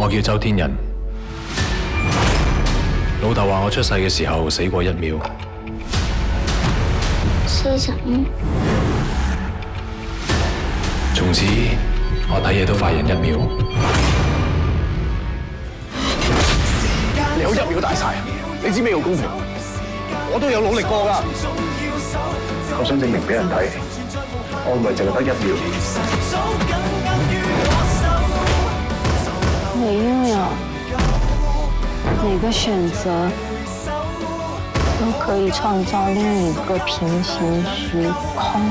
我叫周天人，老豆話我出世嘅時候死過1秒。45。從此我睇嘢都快人1秒。你好1秒大晒，你知咩叫公平？我都有努力過㗎。我想證明俾人睇，我唔係淨係得1秒。每1秒，每個選擇都可以創造另一個平行時空。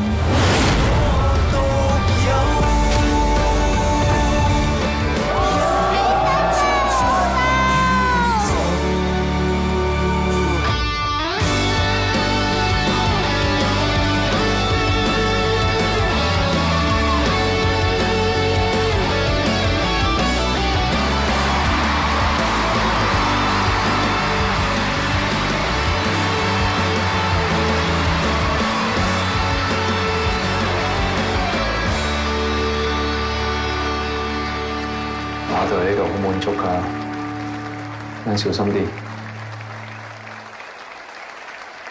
打到呢度好滿足㗎，你小心啲，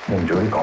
你唔早啲講。